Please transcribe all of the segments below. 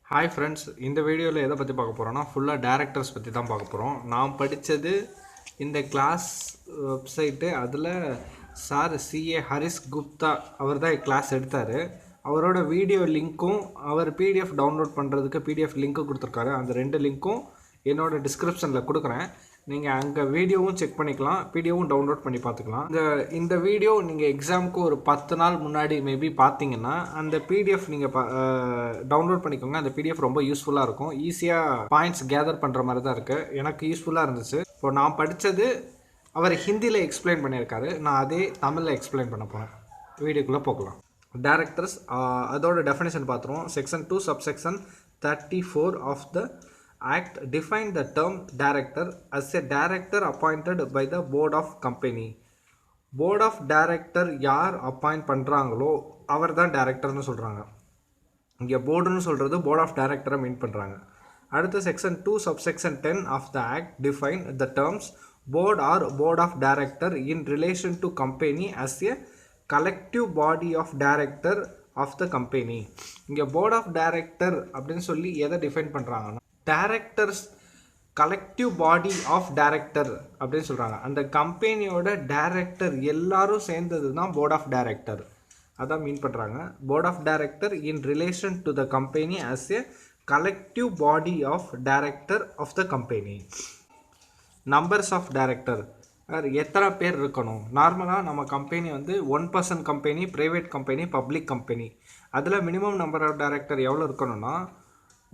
Hi friends, இந்த வீடியோவில் எதை பற்றி பார்க்க போகிறோன்னா ஃபுல்லாக டேரக்டர்ஸ் பற்றி தான் பார்க்க போகிறோம். நான் படித்தது இந்த கிளாஸ் வெப்சைட்டு. அதில் சார் சிஏ ஹரிஷ் குப்தா அவர் தான் கிளாஸ் எடுத்தார். அவரோட வீடியோ லிங்க்கும் அவர் பிடிஎஃப் டவுன்லோட் பண்ணுறதுக்கு பிடிஎஃப் லிங்க்கு கொடுத்துருக்காரு. அந்த ரெண்டு லிங்க்கும் என்னோடய டிஸ்கிரிப்ஷனில் கொடுக்குறேன். நீங்கள் அங்கே வீடியோவும் செக் பண்ணிக்கலாம், பிடிஎஃப்பும் டவுன்லோட் பண்ணி பார்த்துக்கலாம். இந்த வீடியோ நீங்கள் எக்ஸாமுக்கு ஒரு 10 நாள் முன்னாடி மேபி பார்த்தீங்கன்னா அந்த பிடிஎஃப் நீங்கள் டவுன்லோட் பண்ணிக்கோங்க. அந்த பிடிஎஃப் ரொம்ப யூஸ்ஃபுல்லாக இருக்கும். ஈஸியாக பாயிண்ட்ஸ் கேதர் பண்ணுற மாதிரி தான் இருக்குது. எனக்கு யூஸ்ஃபுல்லாக இருந்துச்சு. இப்போ நான் படித்தது அவர் ஹிந்தியில் எக்ஸ்பிளைன் பண்ணியிருக்காரு. நான் அதே தமிழில் எக்ஸ்பிளைன் பண்ண போகிறேன். வீடியோக்குள்ளே போகலாம். டைரக்டர்ஸ் அதோட டெஃபினேஷன் பார்த்துருவோம். Section 2 subsection 34 of the Act define the term director as a director appointed by the board of company. Board of director யார் அப்பாயிண்ட் பண்ணுறாங்களோ அவர் தான் டேரக்டர்னு சொல்கிறாங்க. இங்கே போர்டுன்னு சொல்கிறது போர்ட் ஆஃப் டைரக்டரை மீன் பண்ணுறாங்க. அடுத்த section 2 subsection 10 of the act define the terms board or board of director in relation to company as a collective body of director of the company. இங்கே board of director அப்படின்னு சொல்லி எதை define பண்ணுறாங்கன்னா directors collective body of director அப்படின்னு சொல்கிறாங்க. அந்த கம்பெனியோட director எல்லாரும் சேர்ந்தது தான் போர்ட் ஆஃப் டைரக்டர். அதான் மீன் பண்ணுறாங்க. Board of director in relation to the company as a collective body of director of the company. Numbers of director எத்தனை பேர் இருக்கணும்? நார்மலாக நம்ம கம்பெனி வந்து 1% company, private company, public company. அதில் மினிமம் நம்பர் ஆஃப் டைரக்டர் எவ்வளோ இருக்கணும்னா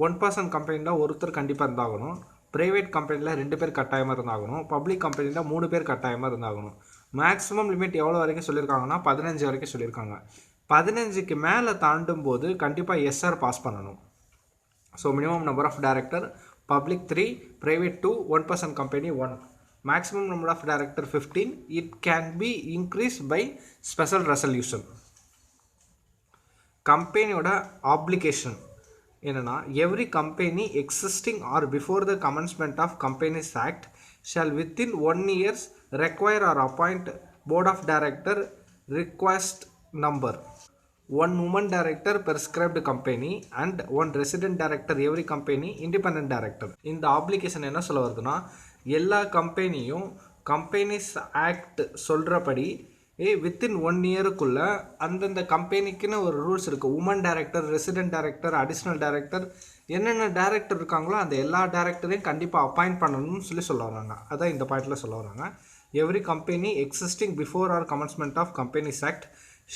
1% கம்பெனியில் ஒருத்தர் கண்டிப்பாக இருந்தாகணும். ப்ரைவேட் கம்பெனியில் 2 பேர் கட்டாயமாக இருந்தாகணும். பப்ளிக் கம்பெனியில் 3 பேர் கட்டாயமாக இருந்தாகணும். மேக்ஸிமம் லிமிட் எவ்வளோ வரைக்கும் சொல்லியிருக்காங்கன்னா 15 வரைக்கும் சொல்லியிருக்காங்க. 15க்கு மேலே தாண்டும் போது கண்டிப்பாக எஸ்ஆர் பாஸ் பண்ணணும். So minimum number of director public 3, private 2, 1% company 1. Maximum number of director 15. It can be increase by special resolution. கம்பெனியோட ஆப்ளிகேஷன் என்னன்னா, every company existing or before the commencement of companies act shall within 1 year require or appoint board of director request number 1 woman director prescribed company and 1 resident director every company independent director. இந்த application என்ன சொல்ல வருதுன்னா, எல்லா கம்பெனியும் companies act சொல்கிறபடி within 1 yearக்குள்ளே அந்தந்த கம்பெனிக்குன்னு ஒரு ரூல்ஸ் இருக்குது. Woman director, resident director, additional director, என்னென்ன டைரக்டர் இருக்காங்களோ அந்த எல்லா டைரக்டரையும் கண்டிப்பாக அப்பாயிண்ட் பண்ணணும்னு சொல்ல வராங்க. அதான் இந்த பாயிண்டில் சொல்ல வராங்க. Every company existing before or commencement of companies act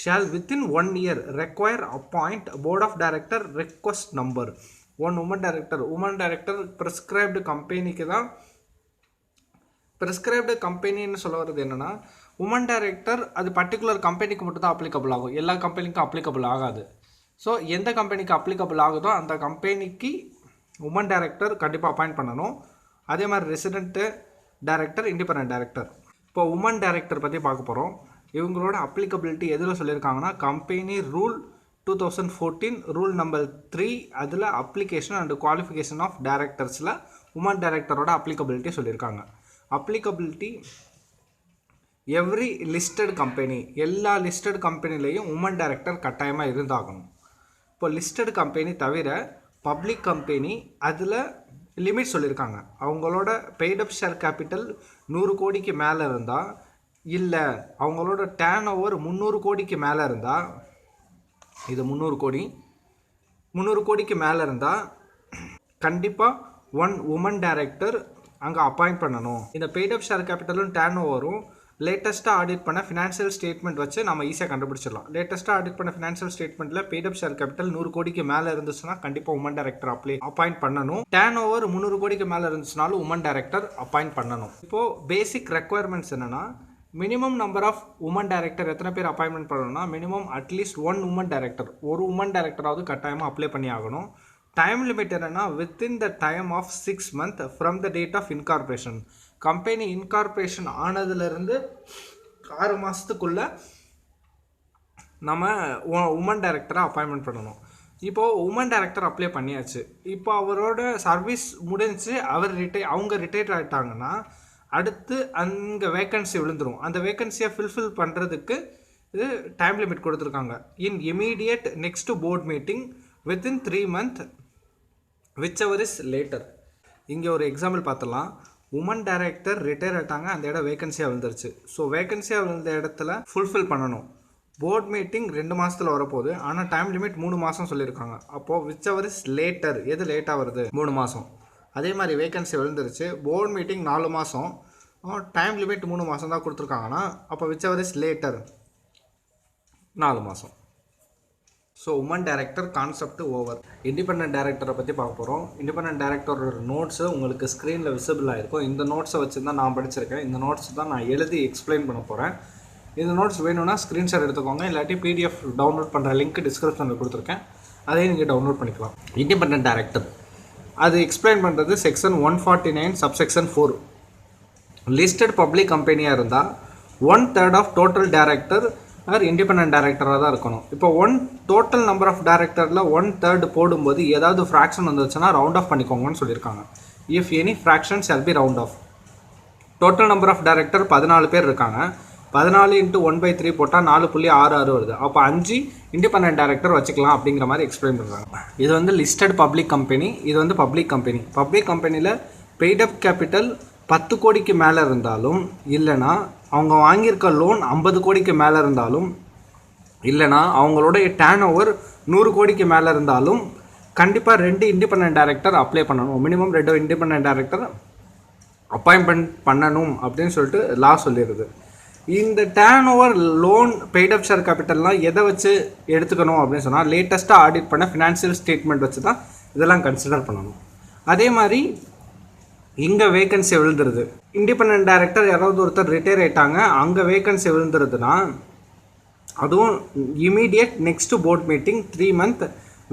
shall within 1 year require appoint board of director request number 1 woman director prescribed கம்பெனிக்கு தான். ப்ரிஸ்கிரைப்டு கம்பெனின்னு சொல்ல வர்றது என்னென்னா, உமன் டைரக்டர் அது பர்டிகுலர் கம்பெனிக்கு மட்டும் தான் அப்ளிகபிள் ஆகும். எல்லா கம்பெனிக்கும் அப்ளிகபிள் ஆகாது. ஸோ எந்த கம்பெனிக்கு அப்ளிகபிள் ஆகுதோ அந்த கம்பெனிக்கு உமன் டைரக்டர் கண்டிப்பாக அப்பாயிண்ட் பண்ணணும். அதே மாதிரி ரெசிடென்ட்டு டைரக்டர், இண்டிபெண்டன்ட் டைரக்டர். இப்போ உமன் டைரக்டர் பற்றி பார்க்க போகிறோம். இவங்களோட அப்ளிகபிலிட்டி எதில் சொல்லியிருக்காங்கன்னா, கம்பெனி ரூல் 2014 ரூல் நம்பர் 3 அதில் அப்ளிகேஷன் அண்ட் குவாலிஃபிகேஷன் ஆஃப் டைரக்டர்ஸில் உமன் டைரக்டரோட அப்ளிகபிலிட்டி சொல்லியிருக்காங்க. அப்ளிகபிலிட்டி எவ்ரி லிஸ்டட் கம்பெனி, எல்லா லிஸ்டட் கம்பெனிலையும் உமன் டைரக்டர் கட்டாயமாக இருந்தாகணும். இப்போ லிஸ்டட் கம்பெனி தவிர பப்ளிக் கம்பெனி அதில் லிமிட் சொல்லியிருக்காங்க. அவங்களோட பெய்டப் ஷேர் கேபிட்டல் 100 கோடிக்கு மேலே இருந்தால், இல்லை அவங்களோட டேர்ன் ஓவர் 300 கோடிக்கு மேலே இருந்தால், இது 300 கோடிக்கு மேலே இருந்தால் கண்டிப்பாக 1 உமன் டைரக்டர் அங்கே அப்பாயிண்ட் பண்ணணும். இந்த பெய்டப் ஷேர் கேபிட்டலும் டேர்ன் ஓவரும் லேட்டஸ்ட்டாக ஆடிட் பண்ண ஃபினான்ஷியல் ஸ்டேட்மெண்ட் வச்சு நம்ம ஈஸியாக கண்டுபிடிச்சிடலாம். லேட்டஸ்ட்டாக ஆடிட் பண்ண ஃபினான்ஷியல் ஸ்டேட்மெண்ட்டில் பெய்டப் ஷேர் கேபிட்டல் 100 கோடிக்கு மேலே இருந்துச்சுன்னா கண்டிப்பாக உமன் டைரக்டர் அப்பாயிண்ட் பண்ணணும். டேர்ன் ஓவர் 300 கோடிக்கு மேலே இருந்துச்சுனாலும் உமன் டைரக்டர் அப்பாயிண்ட் பண்ணணும். இப்போது பேசிக் ரெக்குவயர்மெண்ட்ஸ் என்னென்னா, minimum number of woman director எத்தனை பேர் அப்பாயின்மெண்ட் பண்ணணும்னா, மினிமம் அட்லீஸ்ட் 1 உமன் டைரக்டர், ஒரு உமன் டைரக்டராவது கட்டாயமாக அப்ளை பண்ணி ஆகணும். டைம் லிமிட் என்னென்னா, within the time of 6 months from the date of incorporation. Company incorporation ஆனதுலேருந்து 6 மாதத்துக்குள்ளே நம்ம உமன் டைரக்டரை அப்பாயின்மெண்ட் பண்ணணும். இப்போது உமன் டைரக்டர் அப்ளை பண்ணியாச்சு. இப்போ அவரோட சர்வீஸ் முடிஞ்சு அவங்க ரிட்டையர் ஆகிட்டாங்கன்னா அடுத்து அங்கே வேக்கன்சி விழுந்துடும். அந்த வேக்கன்சியை ஃபில்ஃபில் பண்ணுறதுக்கு இது டைம் லிமிட் கொடுத்துருக்காங்க. In immediate next board meeting within 3 months whichever is later. இங்கே ஒரு எக்ஸாம்பிள் பார்த்துடலாம். உமன் டைரக்டர் ரிட்டையர் ஆகிட்டாங்க, அந்த இடம் வேகன்சியாக விழுந்துருச்சு. ஸோ வேகன்சியாக விழுந்த இடத்துல ஃபுல்ஃபில் பண்ணணும். போர்ட் மீட்டிங் 2 மாதத்தில் வரப்போகுது, ஆனால் டைம் லிமிட் 3 மாதம் சொல்லியிருக்காங்க. அப்போது விச் எவர் இஸ் லேட்டர், எது லேட்டாக வருது? 3 மாதம். அதே மாதிரி வேகன்சி விழுந்துருச்சு, போர்ட் மீட்டிங் 4 மாதம், டைம் லிமிட் 3 மாதம் தான் கொடுத்துருக்காங்கன்னா அப்போ விச் எவர் இஸ் லேட்டர் 4 மாதம். So woman director concept over. Independent டைரக்டரை பற்றி பார்க்க போகிறோம். இண்டிபெண்டன்ட் டைரக்டரோட நோட்ஸு உங்களுக்கு ஸ்க்ரீனில் விசிபிள் ஆகிருக்கும். இந்த நோட்ஸை வச்சு தான் நான் படிச்சிருக்கேன். இந்த நோட்ஸ் தான் நான் எழுதி எக்ஸ்பிளைன் பண்ண போகிறேன். இந்த நோட்ஸ் வேணும்னா ஸ்க்ரீன்ஷாட் எடுத்துக்கோங்க, இல்லாட்டி பிடிஎஃப் டவுன்லோட் பண்ணுற லிங்க் டிஸ்கிரிப்ஷனில் கொடுத்துருக்கேன், அதையும் நீங்கள் டவுன்லோட் பண்ணிக்கலாம். இண்டிபெண்டன்ட் டைரக்டர் அது எக்ஸ்பிளைன் பண்ணுறது செக்ஷன் 149 சப்செக்ஷன் 4. லிஸ்டட் பப்ளிக் கம்பெனியாக இருந்தால் 1/3 of total director are independent டைரக்டராக தான் இருக்கணும். இப்போ டோட்டல் நம்பர் ஆஃப் டைரக்டரில் 1/3 போடும்போது ஏதாவது ஃப்ராக்ஷன் வந்துச்சுன்னா ரவுண்ட் ஆஃப் பண்ணிக்கோங்கன்னு சொல்லியிருக்காங்க. If any fraction shall be round off. Total number of director 14 பேர் இருக்காங்க. 14 × 1/3 போட்டால் 4.66 வருது. அப்போ 5 இண்டிபெண்டன்ட் டைரக்டர் வச்சுக்கலாம் அப்படிங்கிற மாதிரி எக்ஸ்பிளைன் பண்ணுறாங்க. இது வந்து லிஸ்டட் பப்ளிக் கம்பெனி, இது வந்து பப்ளிக் கம்பெனி. பப்ளிக் கம்பெனியில் பெய்டப் கேபிட்டல் 10 கோடிக்கு மேலே இருந்தாலும், இல்லைனா அவங்க வாங்கியிருக்க லோன் 50 கோடிக்கு மேலே இருந்தாலும், இல்லைனா அவங்களுடைய டேர்ன் ஓவர் 100 கோடிக்கு மேலே இருந்தாலும் கண்டிப்பாக 2 இண்டிபெண்டன்ட் டைரக்டர் அப்ளை பண்ணணும். மினிமம் 2 இண்டிபெண்டன்ட் டைரக்டர் அப்பாயின்மெண்ட் பண்ணணும் அப்படின்னு சொல்லிட்டு லா சொல்லிடுது. இந்த turnover loan paid up share கேபிட்டல்லாம் எதை வச்சு எடுத்துக்கணும் அப்படின்னு சொன்னால், லேட்டஸ்ட்டாக ஆடிட் பண்ண ஃபினான்ஷியல் ஸ்டேட்மெண்ட் வச்சு தான் இதெல்லாம் கன்சிடர் பண்ணணும். அதே மாதிரி இங்கே வேகன்சி விழுந்துருது, இண்டிபெண்டன்ட் டைரக்டர் யாராவது ஒருத்தர் ரிட்டையர் ஆகிட்டாங்க, அங்கே வேகன்சி விழுந்துருதுன்னா அதுவும் immediate next board meeting 3 month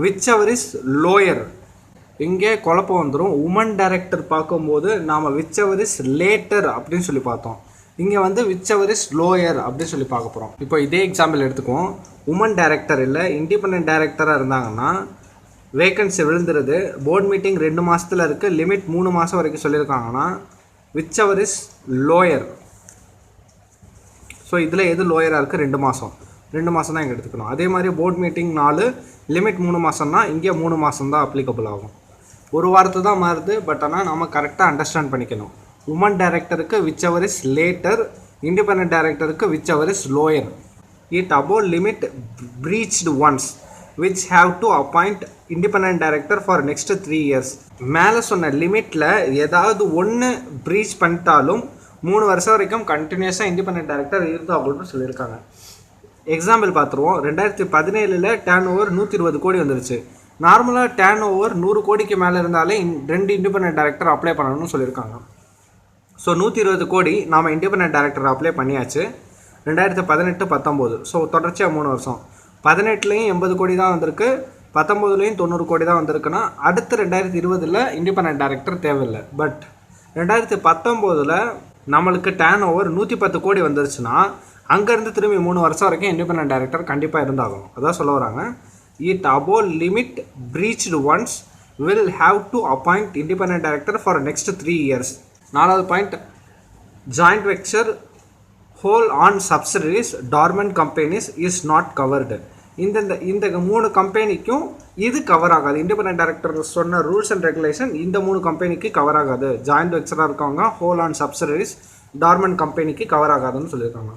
which ever is lower. இங்கே குழப்பம் வந்துடும். உமன் டைரக்டர் பார்க்கும்போது நாம் விச் எவர் இஸ் லேட்டர் அப்படின்னு சொல்லி பார்த்தோம். இங்கே வந்து விச் எவர் இஸ் லோயர் அப்படின்னு சொல்லி பார்க்க போகிறோம். இப்போ இதே எக்ஸாம்பிள் எடுத்துக்குவோம். உமன் டைரக்டர் இல்லை இண்டிபெண்டன்ட் டைரக்டராக இருந்தாங்கன்னா வேகன்சி விழுந்துருது, போர்ட் மீட்டிங் 2 மாதத்தில் இருக்குது, லிமிட் 3 மாதம் வரைக்கும் சொல்லியிருக்காங்கன்னா which ever is lower. So இதில் எது லோயராக இருக்குது? 2 மாதம். 2 மாதம் தான் இங்கே எடுத்துக்கணும். அதே மாதிரி போர்ட் மீட்டிங் 4, லிமிட் 3 மாதம்னா இங்கே 3 மாதம் தான் அப்ளிகபிள் ஆகும். ஒரு வாரத்து தான் மாறுது, பட் ஆனால் நம்ம கரெக்டாக அண்டர்ஸ்டாண்ட் பண்ணிக்கணும். உமன் டைரக்டருக்கு whichever is later, independent டைரக்டருக்கு whichever is lower. It above limit breached once which have to appoint independent director for next 3 years. மேலே சொன்ன லிமிட்டில் ஏதாவது ஒன்று ப்ரீச் பண்ணிட்டாலும் 3 வருஷம் வரைக்கும் கண்டினியூஸாக இண்டிபெண்டன்ட் டைரக்டர் இருந்தாகணும்னு சொல்லியிருக்காங்க. எக்ஸாம்பிள் பார்த்துருவோம். 2017 டேர்ன் ஓவர் 120 கோடி வந்துருச்சு. நார்மலாக டேர்ன் ஓவர் 100 கோடிக்கு மேலே இருந்தாலே 2 இண்டிபெண்டன்ட் டைரக்டர் அப்ளை பண்ணணும்னு சொல்லியிருக்காங்க. ஸோ 120 கோடி நாம் இண்டிபெண்டன்ட் டைரக்டர் அப்ளை பண்ணியாச்சு 2018-19. ஸோ தொடர்ச்சியாக 3 வருஷம். 18லையும் 80 கோடி தான் வந்திருக்கு, 19லையும் 90 கோடி தான் வந்திருக்குன்னா அடுத்து 2020 இண்டிபெண்டன்ட் டைரக்டர் தேவையில்லை. பட் 2019 நம்மளுக்கு டேர்ன் ஓவர் 110 கோடி வந்துருச்சுன்னா அங்கேருந்து திரும்பி 3 வருஷம் வரைக்கும் இண்டிபெண்டன்ட் டைரக்டர் கண்டிப்பாக இருந்தாகும். அதான் சொல்ல வராங்க. It above limit breached once will have to appoint independent director for next 3 years. 4வது point, joint venture wholly owned subsidiaries dormant companies is not covered. இந்த 3 கம்பெனிக்கும் இது கவர் ஆகாது. இண்டிபெண்டன்ட் டைரக்டர் சொன்ன ரூல்ஸ் அண்ட் ரெகுலேஷன் இந்த 3 கம்பெனிக்கு cover ஆகாது. Joint வெக்சராக இருக்கவங்க ஹோல் ஆன் சப்சிடரிஸ் டார்மெண்ட் கம்பெனிக்கு கவர் ஆகாதுன்னு சொல்லியிருக்காங்க.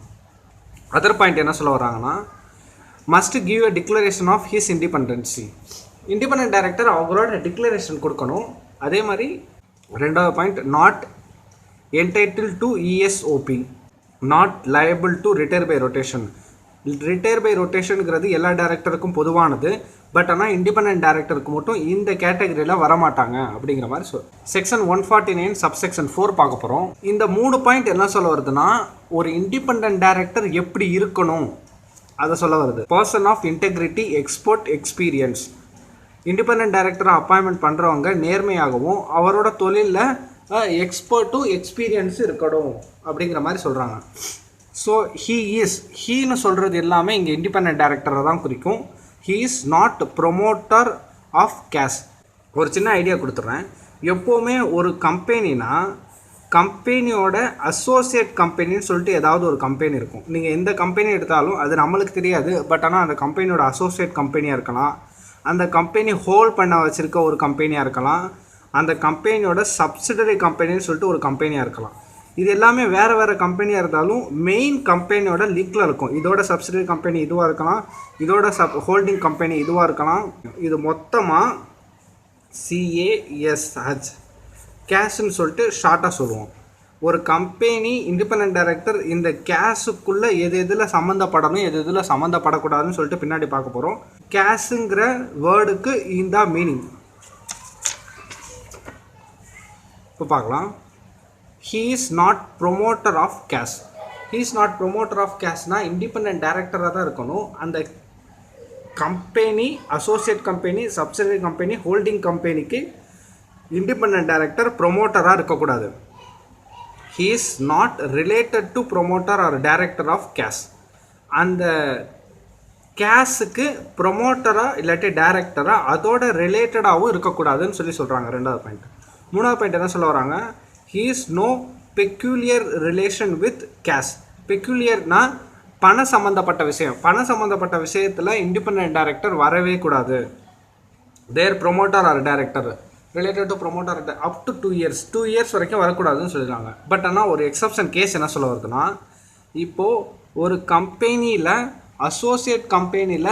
அதர் பாயிண்ட் என்ன சொல்ல வராங்கன்னா, must give a declaration of his independency. Independent director அவங்களோட டிக்ளரேஷன் கொடுக்கணும். அதே மாதிரி 2வது point, not entitled to ESOP, not liable to retire by rotation. Retire by ரொட்டேஷனுங்கிறது எல்லா டைரக்டருக்கும் பொதுவானது, பட் ஆனால் இண்டிபெண்டன்ட் டைரக்டருக்கு மட்டும் இந்த கேட்டகரியில் வரமாட்டாங்க அப்படிங்கிற மாதிரி செக்ஷன் 149 சப்செக்ஷன் 4 பார்க்க போகிறோம். இந்த 3 பாயிண்ட் என்ன சொல்ல வருதுன்னா, ஒரு இண்டிபெண்டன்ட் டைரக்டர் எப்படி இருக்கணும் அதை சொல்ல வருது. Person of integrity, export, experience. Independent டைரக்டரை அப்பாயின்மெண்ட் பண்ணுறவங்க நேர்மையாகவும் அவரோட தொழிலில் எக்ஸ்பர்ட்டும் எக்ஸ்பீரியன்ஸு இருக்கணும் அப்படிங்கிற மாதிரி சொல்கிறாங்க. ஸோ ஹீன்னு சொல்கிறது எல்லாமே இங்கே இண்டிபெண்டன்ட் டைரக்டரை தான் குறிக்கும். He is not promoter of cash. ஒரு சின்ன ஐடியா கொடுத்துட்றேன். எப்போவுமே ஒரு கம்பெனினா கம்பெனியோட அசோசியேட் கம்பெனின்னு சொல்லிட்டு ஏதாவது ஒரு கம்பெனி இருக்கும். நீங்கள் எந்த கம்பெனி எடுத்தாலும் அது நம்மளுக்கு தெரியாது, பட் ஆனால் அந்த கம்பெனியோட அசோசியேட் கம்பெனியாக இருக்கலாம், அந்த கம்பெனி ஹோல்ட் பண்ண வச்சுருக்க ஒரு கம்பெனியாக இருக்கலாம், அந்த கம்பெனியோட சப்சிடரி கம்பெனின்னு சொல்லிட்டு ஒரு கம்பெனியாக இருக்கலாம். இது எல்லாமே வேறு வேறு கம்பெனியாக இருந்தாலும் மெயின் கம்பெனியோட லிங்கில் இருக்கும். இதோட சப்சிடரி கம்பெனி இதுவாக இருக்கலாம், இதோட ஹோல்டிங் கம்பெனி இதுவாக இருக்கலாம். இது மொத்தமாக CASH கேஷ்ன்னு சொல்லிட்டு ஷார்ட்டாக சொல்லுவோம். ஒரு கம்பெனி இண்டிபெண்டன்ட் டைரக்டர் இந்த கேஷுக்குள்ளே எது எதில் சம்மந்தப்படணும் எது எதில் சம்மந்தப்படக்கூடாதுன்னு சொல்லிட்டு பின்னாடி பார்க்க போகிறோம். கேஷுங்கிற வேர்டுக்கு இந்த மீனிங் இப்போ பார்க்கலாம். He is not promoter of cash. He is not promoter of cashனா இண்டிபெண்டன்ட் டைரக்டராக தான் இருக்கணும். அந்த company associate company subsidiary company holding கம்பெனிக்கு இண்டிபெண்டன்ட் டைரக்டர் ப்ரொமோட்டராக இருக்கக்கூடாது. He is not related to promoter or director of cash. அந்த கேஷுக்கு ப்ரொமோட்டராக இல்லாட்டி டைரக்டராக அதோட ரிலேட்டடாகவும் இருக்கக்கூடாதுன்னு சொல்கிறாங்க. ரெண்டாவது பாயிண்ட். மூணாவது பாயிண்ட் என்ன சொல்ல வராங்க, he is no peculiar relation with cash. பெக்யூலியர்னா பண சம்மந்தப்பட்ட விஷயம். பண சம்மந்தப்பட்ட விஷயத்தில் இண்டிபெண்டன்ட் டைரக்டர் வரவே கூடாது. Their promoter or director related to promoter up to 2 years 2 years வரைக்கும் வரக்கூடாதுன்னு சொல்லிடுறாங்க. பட் ஆனால் ஒரு எக்ஸப்ஷன் கேஸ் என்ன சொல்ல வருதுன்னா, இப்போது ஒரு கம்பெனியில் அசோசியேட் கம்பெனியில்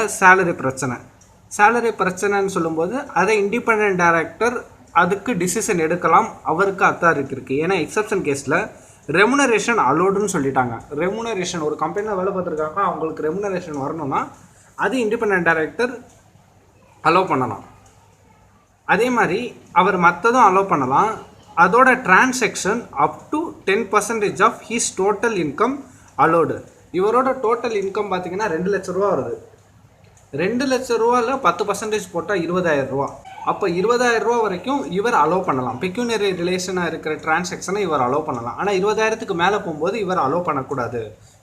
சேலரி பிரச்சனைன்னு சொல்லும்போது அதை இண்டிபெண்டன்ட் டைரக்டர் அதுக்கு டிசிஷன் எடுக்கலாம், அவருக்கு அத்தாரிட்டி இருக்குது. ஏன்னா எக்ஸப்ஷன் கேஸில் ரெமுனரேஷன் அலோடுன்னு சொல்லிட்டாங்க. ரெமுனரேஷன் ஒரு கம்பெனியில் வேலை பார்த்துருக்காங்க, அவங்களுக்கு ரெமுனரேஷன் வரணும்னா அது இண்டிபெண்டன்ட் டைரக்டர் அலோவ் பண்ணலாம். அதே மாதிரி அவர் மற்றதும் அலோவ் பண்ணலாம். அதோட transaction up to 10% of his total income allowed. இவரோட டோட்டல் இன்கம் பார்த்தீங்கன்னா 2 லட்ச ரூபா வருது. 2 லட்ச ரூபாவில் 10% போட்டால் 20,000 ரூபா. அப்போ 20,000 ரூபா வரைக்கும் இவர் அலோவ் பண்ணலாம். பெக்யூனரி ரிலேஷனாக இருக்கிற டிரான்சாக்ஷனை இவர் அலோவ் பண்ணலாம். ஆனால் 20,000க்கு மேலே போகும்போது இவர் அலோவ் பண்ணக்கூடாது,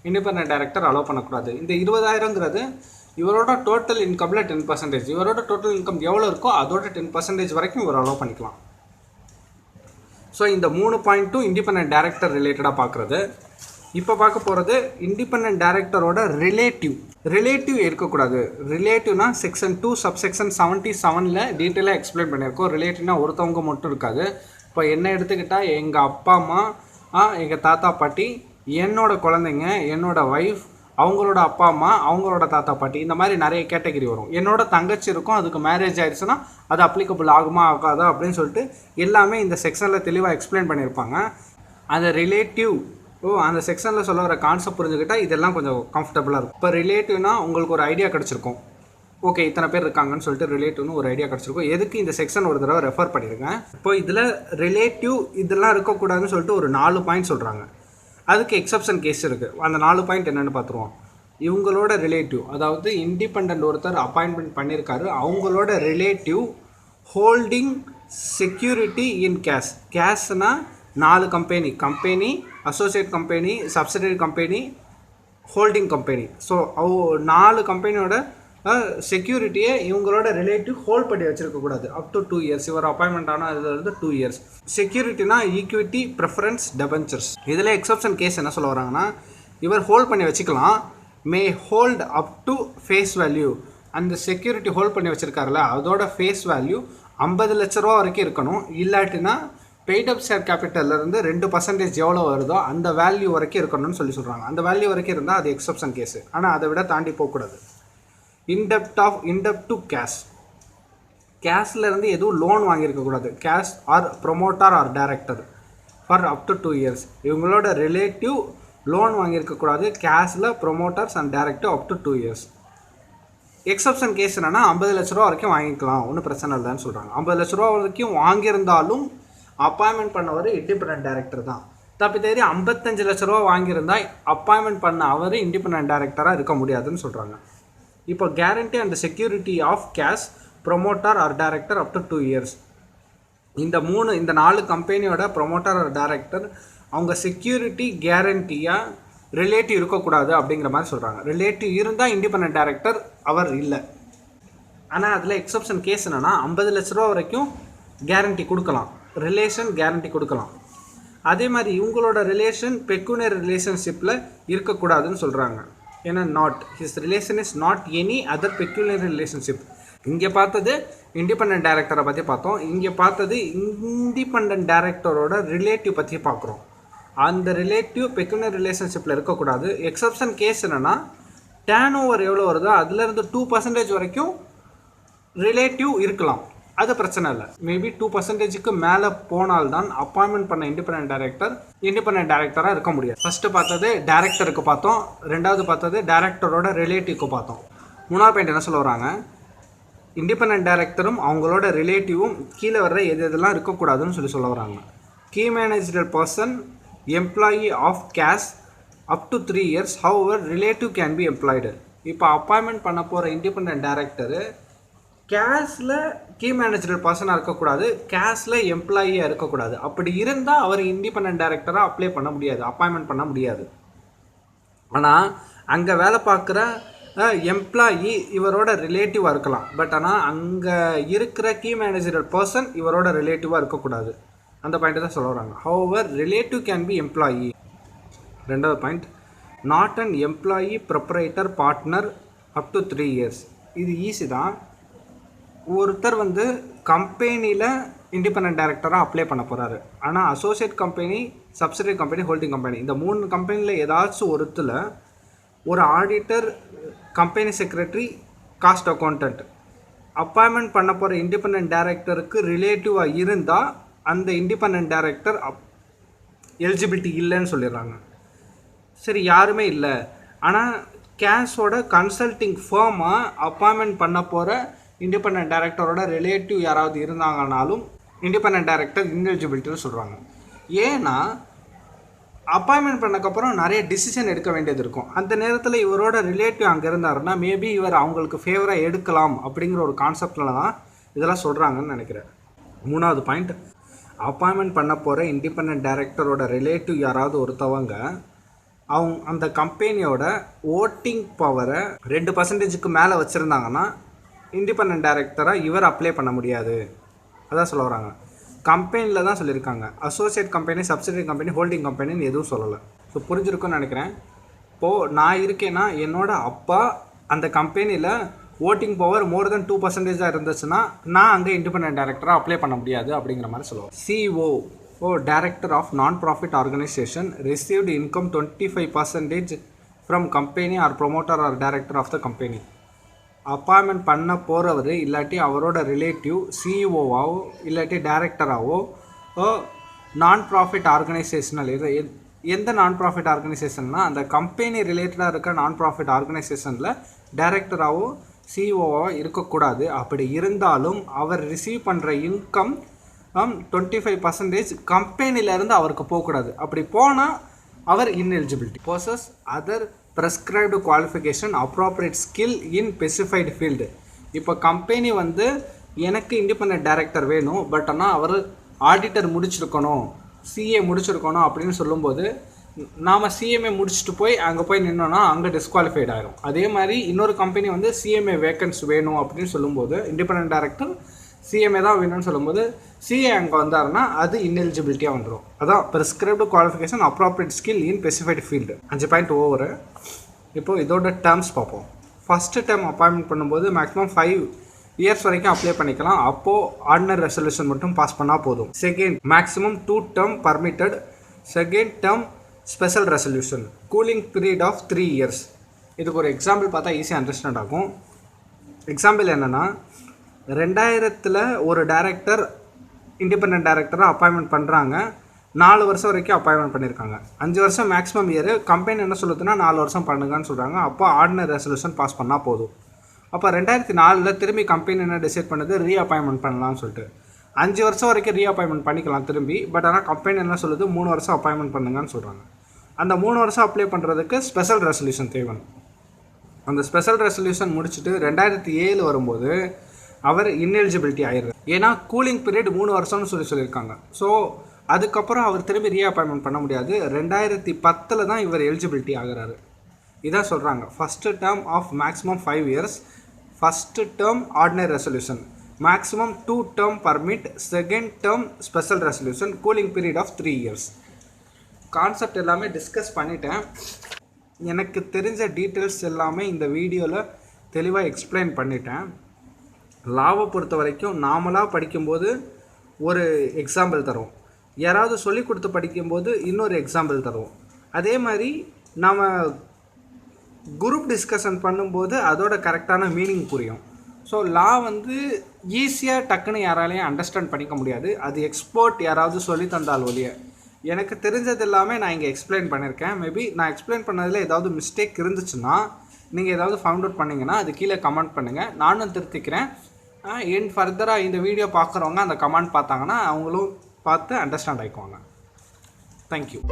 இண்டிபெண்டன்ட் டைரக்டர் அலோவ் பண்ணக்கூடாது. இந்த 20,000ங்கிறது இவரோட டோட்டல் இன்கமில் 10%. இவரோட டோட்டல் இன்கம் எவ்வளோ இருக்கோ அதோட 10% வரைக்கும் இவர் அலோவ் பண்ணிக்கலாம். ஸோ இந்த 3 பாயிண்ட்டும் இண்டிபெண்டன்ட் டைரக்டர் ரிலேட்டடாக பார்க்குறது. இப்போ பார்க்க போகிறது இண்டிபெண்டன்ட் டைரக்டரோட ரிலேட்டிவ் இருக்கக்கூடாது. ரிலேட்டிவ்னா செக்ஷன் 2 சப்செக்ஷன் 77ல் டீட்டெயிலாக எக்ஸ்பிளைன் பண்ணியிருக்கோம். ரிலேட்டிவ்னா ஒருத்தவங்க மட்டும் இருக்காது. இப்போ என்ன எடுத்துக்கிட்டால் எங்கள் அப்பா அம்மா, எங்கள் தாத்தா பாட்டி, என்னோட குழந்தைங்க, என்னோட ஒய்ஃப், அவங்களோட அப்பா அம்மா, அவங்களோட தாத்தா பாட்டி, இந்த மாதிரி நிறைய கேட்டகரி வரும். என்னோட தங்கச்சி இருக்கும், அதுக்கு மேரேஜ் ஆயிடுச்சுன்னா அது அப்ளிகபிள் ஆகுமா ஆகாதா அப்படின்னு சொல்லிட்டு எல்லாமே இந்த செக்ஷனில் தெளிவாக எக்ஸ்பிளைன் பண்ணியிருப்பாங்க. அந்த ரிலேட்டிவ் அந்த செக்ஷனில் சொல்ல வர கான்செப்ட் புரிஞ்சுக்கிட்டால் இதெல்லாம் கொஞ்சம் கம்ஃபர்டபுளாக இருக்கும். இப்போ ரிலேட்டிவ்னா உங்களுக்கு ஒரு ஐடியா கிடச்சிருக்கும், ஓகே இத்தனை பேர் இருக்காங்கன்னு சொல்லிட்டு ரிலேட்டிவ்னு ஒரு ஐடியா கிடச்சிருக்கும். எதுக்கு இந்த செக்ஷன் ஒரு தடவை ரெஃபர் பண்ணியிருக்கேன். இப்போ இதில் ரிலேட்டிவ் இதெல்லாம் இருக்கக்கூடாதுன்னு சொல்லிட்டு ஒரு 4 பாயிண்ட் சொல்கிறாங்க. அதுக்கு எக்ஸப்ஷன் கேஸ் இருக்குது. அந்த 4 பாயிண்ட் என்னென்னு பார்த்துருவோம். இவங்களோட ரிலேட்டிவ், அதாவது இண்டிபெண்டன்ட் ஒருத்தர் அப்பாயின்மெண்ட் பண்ணியிருக்காரு, அவங்களோட ரிலேட்டிவ் ஹோல்டிங் செக்யூரிட்டி இன் கேஷ்னால் 4 company associate company, subsidiary company, holding company. So 4 கம்பெனியோட செக்யூரிட்டியை இவங்களோட ரிலேட்டிவ் ஹோல்ட் பண்ணி வச்சுருக்கக்கூடாது அப் டு 2 years. இவர் அப்பாயின்மெண்ட் ஆனால் இதுலேருந்து 2 years. செக்யூரிட்டினா ஈக்விட்டி, ப்ரிஃபரன்ஸ், டெபென்ச்சர்ஸ். இதில் எக்ஸப்ஷன் கேஸ் என்ன சொல்ல வராங்கன்னா, இவர் ஹோல்ட் பண்ணி வச்சுக்கலாம், may hold up to face value. அந்த செக்யூரிட்டி ஹோல்ட் பண்ணி வச்சுருக்காருல அதோட ஃபேஸ் வேல்யூ 50 லட்ச ரூபா வரைக்கும் இருக்கணும். இல்லாட்டினா பெய்டப் ஷேர் கேபிட்டல்லேருந்து 2% எவ்வளோ வருதோ அந்த வேல்யூ வரைக்கும் இருக்கணும்னு சொல்கிறாங்க. அந்த வேல்யூ வரைக்கும் இருந்தால் அது எக்ஸப்ஷன் கேஸு. ஆனால் அதை விட தாண்டி போகக்கூடாது. இன்டெப்ட் டு கேஷ்லேருந்து எதுவும் லோன் வாங்கியிருக்கக்கூடாது. Cash or promoter or director for up to 2 years. இவங்களோட ரிலேட்டிவ் லோன் வாங்கியிருக்கக்கூடாது. கேஷில் promoters and director up to 2 years. Exception case என்னென்னா 50 லட்ச ரூபா வரைக்கும் வாங்கிக்கலாம், ஒன்றும் பிரச்சனை இல்லைன்னு சொல்கிறாங்க. 50 லட்ச ரூபா வரைக்கும் வாங்கியிருந்தாலும் அப்பாயின்மெண்ட் பண்ணவர் இண்டிபெண்டன்ட் டைரக்டர் தான். தப்பி தேடி 55 லட்ச ரூபா வாங்கியிருந்தால் அப்பாயின்மெண்ட் பண்ண அவர் இண்டிபெண்டன்ட் டைரக்டராக இருக்க முடியாதுன்னு சொல்கிறாங்க. இப்போ guarantee and security of cash promoter or director up to 2 years. இந்த 4 கம்பெனியோட ப்ரொமோட்டர் ஆர் டைரக்டர் அவங்க செக்யூரிட்டி கேரண்டியாக ரிலேட்டிவ் இருக்கக்கூடாது அப்படிங்கிற மாதிரி சொல்கிறாங்க. ரிலேட்டிவ் இருந்தால் இண்டிபெண்டன்ட் டைரக்டர் அவர் இல்லை. ஆனால் அதில் எக்ஸப்ஷன் கேஸ் என்னென்னா 50 லட்ச ரூபா வரைக்கும் கேரண்டி கொடுக்கலாம், ரிலேஷன் கேரண்டி கொடுக்கலாம். அதே மாதிரி இவங்களோட ரிலேஷன் பெக்குனரி ரிலேஷன்ஷிப்பில் இருக்கக்கூடாதுன்னு சொல்கிறாங்க. ஏன்னா his relation is not any other pecuniary relationship. இங்கே பார்த்தது இண்டிபெண்டன்ட் டைரக்டரை பற்றி பார்த்தோம். இங்கே பார்த்தது இண்டிபெண்டன்ட் டைரக்டரோட ரிலேட்டிவ் பற்றி பார்க்குறோம். அந்த ரிலேட்டிவ் பெக்குனர் ரிலேஷன்ஷிப்பில் இருக்கக்கூடாது. எக்ஸப்ஷன் கேஸ் என்னென்னா டேர்ன் ஓவர் எவ்வளோ வருதோ அதுலேருந்து 2% வரைக்கும் ரிலேட்டிவ் இருக்கலாம். அது பிரச்சனை இல்லை. மேபி 2%க்கு மேலே போனால்தான் அப்பாயின்மெண்ட் பண்ண இண்டிபெண்டன்ட் டைரக்டராக இருக்க முடியாது. ஃபஸ்ட்டு பார்த்தது டைரக்டருக்கு பார்த்தோம். ரெண்டாவது பார்த்தது டைரக்டரோட ரிலேட்டிவ்க்கு பார்த்தோம். மூணாவது பாயிண்ட் என்ன சொல்ல வராங்க, இண்டிபெண்டன்ட் டைரக்டரும் அவங்களோட ரிலேட்டிவும் கீழே வர்ற எதெல்லாம் இருக்கக்கூடாதுன்னு சொல்ல வராங்க. Key managerial person employee of cash up to 3 years, however relative can be employed. இப்போ அப்பாயின்மெண்ட் பண்ண போகிற இண்டிபெண்டன்ட் டைரக்டரு கேஷில் கீ மேனேஜரல் பர்சனாக இருக்கக்கூடாது, கேஷில் எம்ப்ளாயியாக இருக்கக்கூடாது. அப்படி இருந்தால் அவர் இண்டிபெண்டன்ட் டைரக்டராக அப்ளை பண்ண முடியாது, அப்பாயின்மெண்ட் பண்ண முடியாது. ஆனால் அங்கே வேலை பார்க்குற எம்ப்ளாயி இவரோட ரிலேட்டிவாக இருக்கலாம். பட் ஆனால் அங்கே இருக்கிற கீ மேனேஜரல் பர்சன் இவரோட ரிலேட்டிவாக இருக்கக்கூடாது. அந்த பாயிண்ட்டை தான் சொல்ல வராங்க. However relative can be employee. ரெண்டாவது point, not an employee proprietor partner up to 3 years. இது ஈஸி தான். ஒருத்தர் கம்பெனியில் இண்டிபெண்டன்ட் டைரக்டராக அப்ளை பண்ண போகிறாரு. ஆனால் associate company, subsidiary company, holding company, இந்த 3 கம்பெனியில் ஏதாச்சும் ஒருத்தில் ஒரு auditor, company secretary, cost accountant appointment பண்ண போகிற இண்டிபெண்டன்ட் டைரக்டருக்கு ரிலேட்டிவாக இருந்தால் அந்த இண்டிபெண்டன்ட் டைரக்டர் எலிஜிபிலிட்டி இல்லைன்னு சொல்லிடுறாங்க. சரி, யாருமே இல்லை, ஆனால் கேஷோட கன்சல்டிங் ஃபர்மாக அப்பாயின்மெண்ட் பண்ண போகிற இண்டிபெண்டன்ட் டைரக்டரோட ரிலேட்டிவ் யாராவது இருந்தாங்கனாலும் இண்டிபெண்டன்ட் டைரக்டர் இன்எலிஜிபிலிட்டின்னு சொல்கிறாங்க. ஏன்னா அப்பாயின்மெண்ட் பண்ணக்கப்புறம் நிறைய டிசிஷன் எடுக்க வேண்டியது இருக்கும். அந்த நேரத்தில் இவரோட ரிலேட்டிவ் அங்கே இருந்தாருன்னா மேபி இவர் அவங்களுக்கு ஃபேவராக எடுக்கலாம் அப்படிங்கிற ஒரு கான்செப்டில் தான் இதெல்லாம் சொல்கிறாங்கன்னு நினைக்கிறேன். மூணாவது பாயிண்ட், அப்பாயின்மெண்ட் பண்ண போகிற இண்டிபெண்டன்ட் டைரக்டரோட ரிலேட்டிவ் யாராவது ஒருத்தவங்க அந்த கம்பெனியோட ஓட்டிங் பவரை 2%க்கு மேலே வச்சுருந்தாங்கன்னா இண்டிபெண்டன்ட் டைரக்டராக இவர் அப்ளை பண்ண முடியாது. அதான் சொல்ல வராங்க. கம்பெனியில் தான் சொல்லியிருக்காங்க. Associate company, subsidiary company, holding கம்பெனின்னு எதுவும் சொல்லலை. ஸோ புரிஞ்சிருக்குன்னு நினைக்கிறேன். இப்போது நான் இருக்கேன்னா என்னோட அப்பா அந்த கம்பெனியில் ஓட்டிங் பவர் மோர் தென் 2% இருந்துச்சுன்னா நான் அங்கே இண்டிபெண்டன்ட் டைரக்டராக அப்ளை பண்ண முடியாது அப்படிங்கிற மாதிரி சொல்லுவோம். CO director of non profit organisation received income 25% from company or promoter or director of the company. Appointment பண்ண போகிறவர் இல்லாட்டி அவரோட ரிலேட்டிவ் சிஇஓவாவோ இல்லாட்டி டைரக்டராகவோ நான் ப்ராஃபிட் ஆர்கனைசேஷனில் எந்த நான் ப்ராஃபிட் ஆர்கனைசேஷன்னா அந்த கம்பெனி ரிலேட்டடாக இருக்க நான் ப்ராஃபிட் ஆர்கனைசேஷனில் டைரக்டராகவோ சிஇஓவாவோ இருக்கக்கூடாது. அப்படி இருந்தாலும் அவர் ரிசீவ் பண்ணுற இன்கம் 25% கம்பெனிலேருந்து அவருக்கு போகக்கூடாது. அப்படி போனால் அவர் ineligibility. Possesses other prescribed qualification, appropriate skill in specified field. இப்போ கம்பெனி எனக்கு இண்டிபெண்டன்ட் டைரக்டர் வேணும், பட் ஆனால் அவர் ஆடிட்டர் முடிச்சிருக்கணும், சிஏ முடிச்சிருக்கணும் அப்படின்னு சொல்லும்போது நாம் சிஎம்ஏ முடிச்சுட்டு போய் அங்கே போய் நின்னோன்னா அங்கே டிஸ்குவாலிஃபைட் ஆகிரும். அதே மாதிரி இன்னொரு கம்பெனி சிஎம்ஏ வேக்கன்ஸ் வேணும் அப்படின்னு சொல்லும்போது இண்டிபெண்டன்ட் டைரக்டர் சிஎம்ஏ தான் வேணும்னு சொல்லும்போது சிஏ அங்கே வந்தாருன்னா அது இன்எலிஜிபிலிட்டியாக வந்துடும். அதான் prescribed qualification, appropriate skill in specified field. 5 point over. இப்போது இதோட டேர்ம்ஸ் பார்ப்போம். ஃபஸ்ட்டு டேர்ம் அப்பாயின்மெண்ட் பண்ணும்போது மேக்ஸிமம் 5 years வரைக்கும் அப்ளை பண்ணிக்கலாம். அப்போது ஆர்டினரி ரெசல்யூஷன் மட்டும் பாஸ் பண்ணால் போதும். Second, maximum 2 term permitted. Second term special resolution, cooling period of 3 years. இதுக்கு ஒரு எக்ஸாம்பிள் பார்த்தா ஈஸியாக அண்டர்ஸ்டாண்ட் ஆகும். எக்ஸாம்பிள் என்னென்னா, 2000 ஒரு டைரக்டர் இண்டிபெண்டன்ட் டைரக்டராக அப்பாயின்மெண்ட் பண்ணுறாங்க. 4 வருஷம் வரைக்கும் அப்பாயின்மெண்ட் பண்ணியிருக்காங்க. 5 வருஷம் மேக்ஸிமம் இயர். கம்பெனி என்ன சொல்லுதுன்னா 4 வருஷம் பண்ணுங்கன்னு சொல்கிறாங்க. அப்போ ஆர்டினரி ரெசல்யூஷன் பாஸ் பண்ணால் போதும். அப்போ 2004 திரும்பி கம்பெனி என்ன டிசைட் பண்ணுது, ரீஅப்பாயின்மெண்ட் பண்ணலாம்னு சொல்லிட்டு 5 வருஷம் வரைக்கும் ரீஅப்பாயின்மெண்ட் பண்ணிக்கலாம் திரும்பி. பட் ஆனால் கம்பெனி என்ன சொல்லுது, 3 வருஷம் அப்பாயின்மெண்ட் பண்ணுங்கன்னு சொல்கிறாங்க. அந்த 3 வருஷம் அப்ளை பண்ணுறதுக்கு ஸ்பெஷல் ரெசல்யூஷன் தேவை. அந்த ஸ்பெஷல் ரெசல்யூஷன் முடிச்சுட்டு 2007 வரும்போது அவர் இன்எலிஜிபிலிட்டி ஆயிடுறார். ஏன்னா கூலிங் பீரியட் 3 வருஷம்னு சொல்லியிருக்காங்க. ஸோ அதுக்கப்புறம் அவர் திரும்பி ரீஅப்பாயின்மெண்ட் பண்ண முடியாது. 2010 தான் இவர் எலிஜிபிலிட்டி ஆகிறாரு. இதான் சொல்கிறாங்க. First term of maximum 5 years, first term ordinary resolution, maximum 2 term permit, second term special resolution, cooling period of 3 years. Concept எல்லாமே டிஸ்கஸ் பண்ணிட்டேன். எனக்கு தெரிஞ்ச டீட்டெயில்ஸ் எல்லாமே இந்த வீடியோவில் தெளிவாக எக்ஸ்பிளைன் பண்ணிட்டேன். லாவை பொறுத்த வரைக்கும் நாமளாக படிக்கும்போது ஒரு எக்ஸாம்பிள் தருவோம், யாராவது சொல்லி கொடுத்து படிக்கும்போது இன்னொரு எக்ஸாம்பிள் தருவோம். அதே மாதிரி நாம் குரூப் டிஸ்கஷன் பண்ணும்போது அதோட கரெக்டான மீனிங் புரியும். ஸோ லா வந்து ஈஸியாக டக்குன்னு யாராலையும் அண்டர்ஸ்டாண்ட் பண்ணிக்க முடியாது, அது எக்ஸ்பர்ட் யாராவது சொல்லி தந்தால் ஒழிய. எனக்கு தெரிஞ்சது எல்லாமே நான் இங்கே எக்ஸ்பிளைன் பண்ணியிருக்கேன். மேபி நான் எக்ஸ்பிளைன் பண்ணதில் ஏதாவது மிஸ்டேக் இருந்துச்சுன்னா நீங்கள் ஏதாவது ஃபவுண்ட் அவுட் பண்ணிங்கன்னா அது கீழே கமெண்ட் பண்ணுங்கள், நானும் திருத்திக்கிறேன். என் ஃபர்தராக இந்த வீடியோ பார்க்குறவங்க அந்த கமெண்ட் பார்த்தாங்கன்னா அவங்களும் பார்த்து அண்டர்ஸ்டாண்ட் ஆகிக்குவாங்க. தேங்க்யூ.